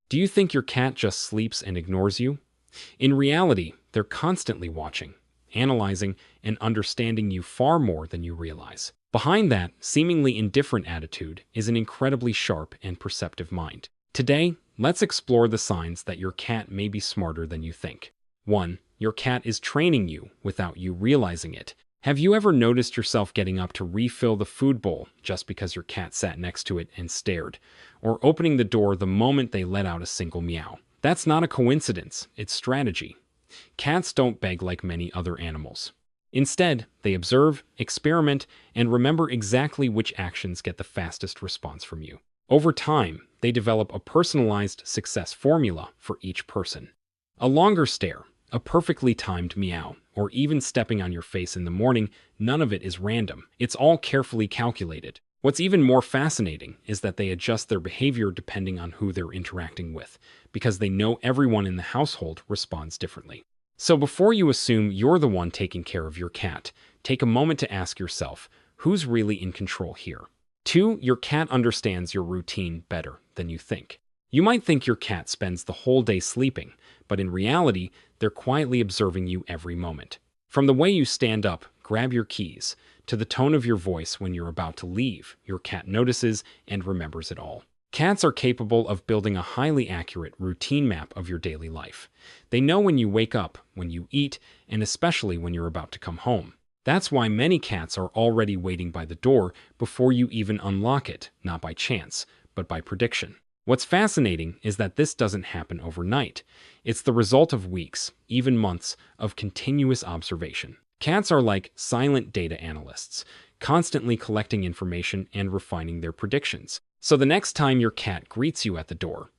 Do you think your cat just sleeps and ignores you? In reality, they're constantly watching, analyzing, and understanding you far more than you realize. Behind that seemingly indifferent attitude is an incredibly sharp and perceptive mind. Today, let's explore the signs that your cat may be smarter than you think. 1. Your cat is training you without you realizing it. Have you ever noticed yourself getting up to refill the food bowl just because your cat sat next to it and stared, or opening the door the moment they let out a single meow? That's not a coincidence, it's strategy. Cats don't beg like many other animals. Instead, they observe, experiment, and remember exactly which actions get the fastest response from you. Over time, they develop a personalized success formula for each person. A longer stare, a perfectly timed meow, or even stepping on your face in the morning, none of it is random. It's all carefully calculated. What's even more fascinating is that they adjust their behavior depending on who they're interacting with, because they know everyone in the household responds differently. So before you assume you're the one taking care of your cat, take a moment to ask yourself, who's really in control here? 2. Your cat understands your routine better than you think. You might think your cat spends the whole day sleeping, but in reality, they're quietly observing you every moment. From the way you stand up, grab your keys, to the tone of your voice when you're about to leave, your cat notices and remembers it all. Cats are capable of building a highly accurate routine map of your daily life. They know when you wake up, when you eat, and especially when you're about to come home. That's why many cats are already waiting by the door before you even unlock it, not by chance, but by prediction. What's fascinating is that this doesn't happen overnight. It's the result of weeks, even months, of continuous observation. Cats are like silent data analysts, constantly collecting information and refining their predictions. So the next time your cat greets you at the door,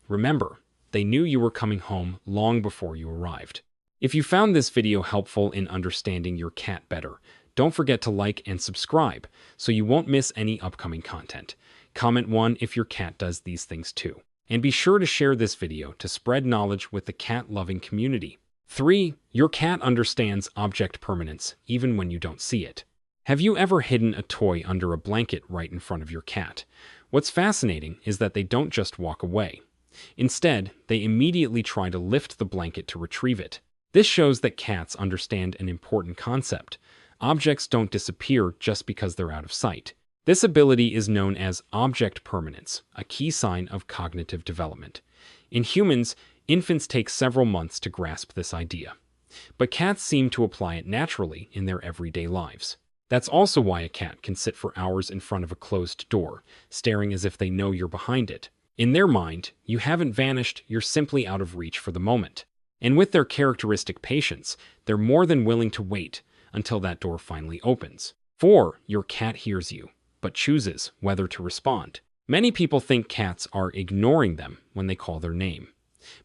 remember, they knew you were coming home long before you arrived. If you found this video helpful in understanding your cat better, don't forget to like and subscribe so you won't miss any upcoming content. Comment 1 if your cat does these things too. And be sure to share this video to spread knowledge with the cat-loving community. 3. Your cat understands object permanence even when you don't see it. Have you ever hidden a toy under a blanket right in front of your cat? What's fascinating is that they don't just walk away. Instead, they immediately try to lift the blanket to retrieve it. This shows that cats understand an important concept. Objects don't disappear just because they're out of sight. This ability is known as object permanence, a key sign of cognitive development. In humans, infants take several months to grasp this idea. But cats seem to apply it naturally in their everyday lives. That's also why a cat can sit for hours in front of a closed door, staring as if they know you're behind it. In their mind, you haven't vanished, you're simply out of reach for the moment. And with their characteristic patience, they're more than willing to wait until that door finally opens. 4. Your cat hears you, but chooses whether to respond. Many people think cats are ignoring them when they call their name.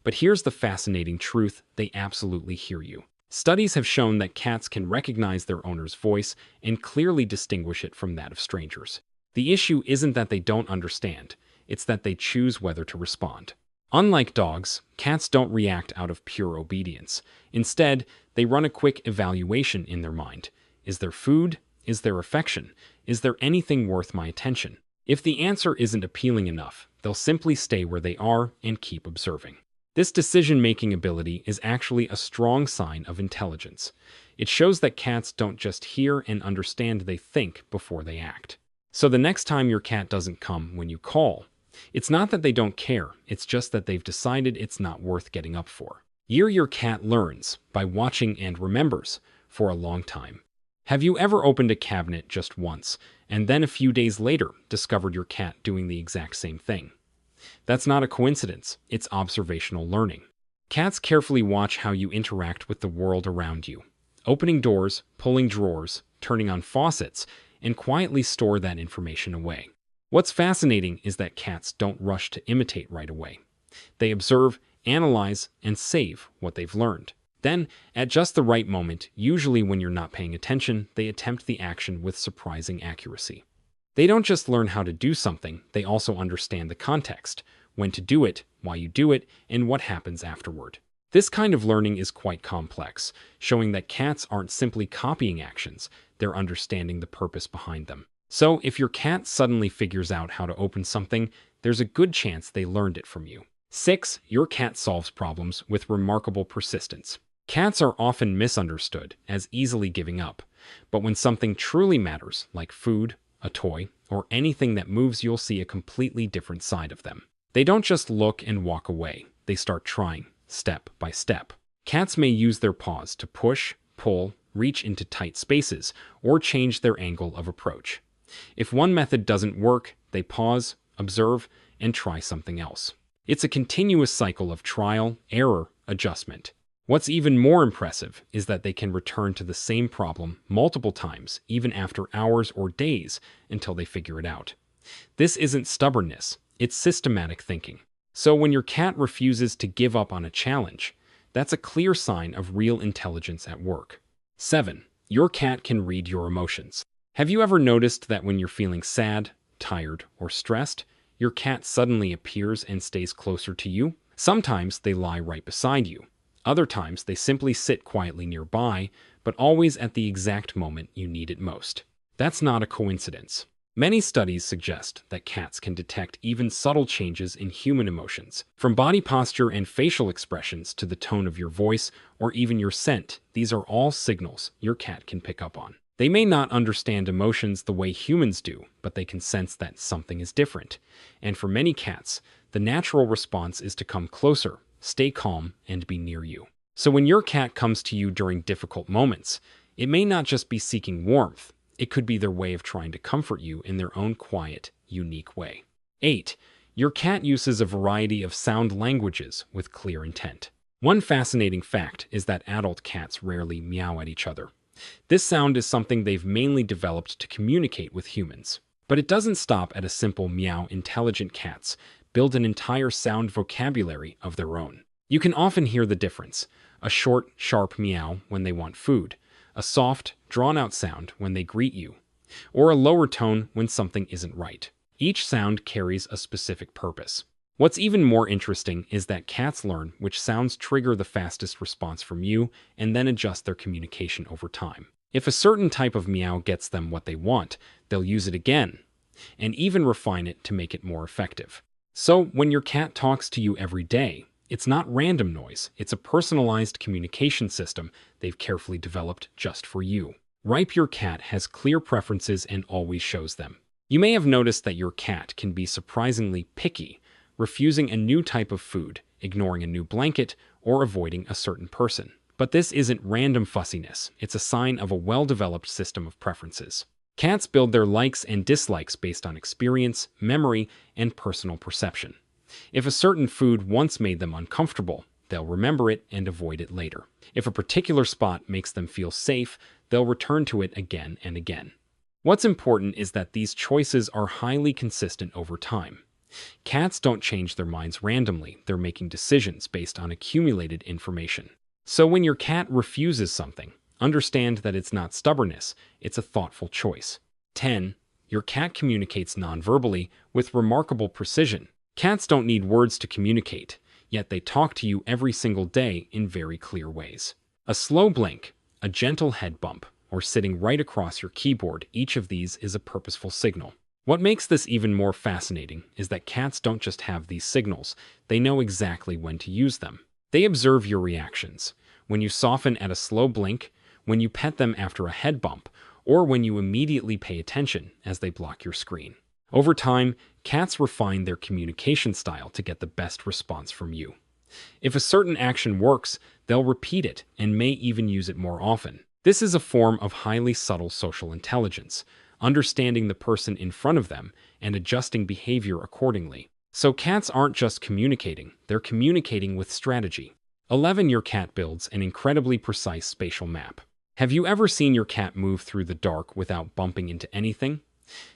But here's the fascinating truth, they absolutely hear you. Studies have shown that cats can recognize their owner's voice and clearly distinguish it from that of strangers. The issue isn't that they don't understand, it's that they choose whether to respond. Unlike dogs, cats don't react out of pure obedience. Instead, they run a quick evaluation in their mind. Is there food? Is there affection? Is there anything worth my attention? If the answer isn't appealing enough, they'll simply stay where they are and keep observing. This decision-making ability is actually a strong sign of intelligence. It shows that cats don't just hear and understand, they think before they act. So the next time your cat doesn't come when you call, it's not that they don't care, it's just that they've decided it's not worth getting up for. Your cat learns by watching and remembers for a long time. Have you ever opened a cabinet just once, and then a few days later discovered your cat doing the exact same thing? That's not a coincidence, it's observational learning. Cats carefully watch how you interact with the world around you, opening doors, pulling drawers, turning on faucets, and quietly store that information away. What's fascinating is that cats don't rush to imitate right away. They observe, analyze, and save what they've learned. Then, at just the right moment, usually when you're not paying attention, they attempt the action with surprising accuracy. They don't just learn how to do something, they also understand the context, when to do it, why you do it, and what happens afterward. This kind of learning is quite complex, showing that cats aren't simply copying actions, they're understanding the purpose behind them. So, if your cat suddenly figures out how to open something, there's a good chance they learned it from you. 6. Your cat solves problems with remarkable persistence. Cats are often misunderstood as easily giving up, but when something truly matters, like food, a toy, or anything that moves, you'll see a completely different side of them. They don't just look and walk away, they start trying, step by step. Cats may use their paws to push, pull, reach into tight spaces, or change their angle of approach. If one method doesn't work, they pause, observe, and try something else. It's a continuous cycle of trial, error, adjustment. What's even more impressive is that they can return to the same problem multiple times, even after hours or days, until they figure it out. This isn't stubbornness, it's systematic thinking. So when your cat refuses to give up on a challenge, that's a clear sign of real intelligence at work. 7. Your cat can read your emotions. Have you ever noticed that when you're feeling sad, tired, or stressed, your cat suddenly appears and stays closer to you? Sometimes they lie right beside you. Other times they simply sit quietly nearby, but always at the exact moment you need it most. That's not a coincidence. Many studies suggest that cats can detect even subtle changes in human emotions. From body posture and facial expressions to the tone of your voice or even your scent, these are all signals your cat can pick up on. They may not understand emotions the way humans do, but they can sense that something is different. And for many cats, the natural response is to come closer, stay calm, and be near you. So when your cat comes to you during difficult moments, it may not just be seeking warmth, it could be their way of trying to comfort you in their own quiet, unique way. 8. Your cat uses a variety of sound languages with clear intent. One fascinating fact is that adult cats rarely meow at each other. This sound is something they've mainly developed to communicate with humans. But it doesn't stop at a simple meow. Intelligent cats build an entire sound vocabulary of their own. You can often hear the difference: a short, sharp meow when they want food, a soft, drawn-out sound when they greet you, or a lower tone when something isn't right. Each sound carries a specific purpose. What's even more interesting is that cats learn which sounds trigger the fastest response from you and then adjust their communication over time. If a certain type of meow gets them what they want, they'll use it again, and even refine it to make it more effective. So when your cat talks to you every day, it's not random noise, it's a personalized communication system they've carefully developed just for you. Ripe, your cat has clear preferences and always shows them. You may have noticed that your cat can be surprisingly picky, refusing a new type of food, ignoring a new blanket, or avoiding a certain person. But this isn't random fussiness, it's a sign of a well-developed system of preferences. Cats build their likes and dislikes based on experience, memory, and personal perception. If a certain food once made them uncomfortable, they'll remember it and avoid it later. If a particular spot makes them feel safe, they'll return to it again and again. What's important is that these choices are highly consistent over time. Cats don't change their minds randomly, they're making decisions based on accumulated information. So when your cat refuses something, understand that it's not stubbornness, it's a thoughtful choice. 10. Your cat communicates nonverbally with remarkable precision. Cats don't need words to communicate, yet they talk to you every single day in very clear ways. A slow blink, a gentle head bump, or sitting right across your keyboard, each of these is a purposeful signal. What makes this even more fascinating is that cats don't just have these signals, they know exactly when to use them. They observe your reactions. When you soften at a slow blink, when you pet them after a head bump, or when you immediately pay attention as they block your screen. Over time, cats refine their communication style to get the best response from you. If a certain action works, they'll repeat it and may even use it more often. This is a form of highly subtle social intelligence, understanding the person in front of them and adjusting behavior accordingly. So cats aren't just communicating, they're communicating with strategy. 11. Your cat builds an incredibly precise spatial map. Have you ever seen your cat move through the dark without bumping into anything?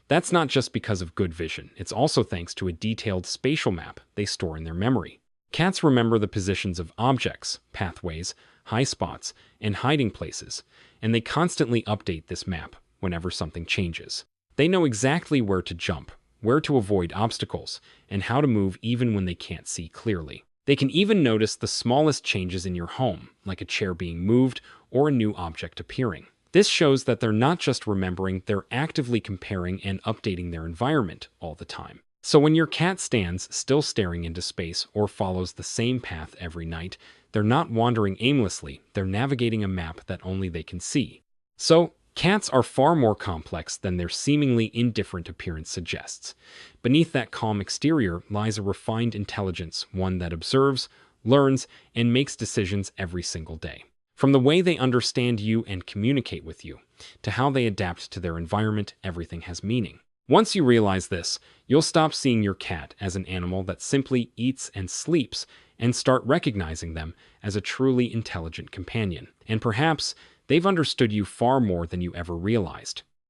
That's not just because of good vision, it's also thanks to a detailed spatial map they store in their memory. Cats remember the positions of objects, pathways, high spots, and hiding places, and they constantly update this map whenever something changes. They know exactly where to jump, where to avoid obstacles, and how to move even when they can't see clearly. They can even notice the smallest changes in your home, like a chair being moved or a new object appearing. This shows that they're not just remembering, they're actively comparing and updating their environment all the time. So when your cat stands still staring into space or follows the same path every night, they're not wandering aimlessly, they're navigating a map that only they can see. So, cats are far more complex than their seemingly indifferent appearance suggests. Beneath that calm exterior lies a refined intelligence, one that observes, learns, and makes decisions every single day. From the way they understand you and communicate with you, to how they adapt to their environment, everything has meaning. Once you realize this, you'll stop seeing your cat as an animal that simply eats and sleeps and start recognizing them as a truly intelligent companion. And perhaps they've understood you far more than you ever realized.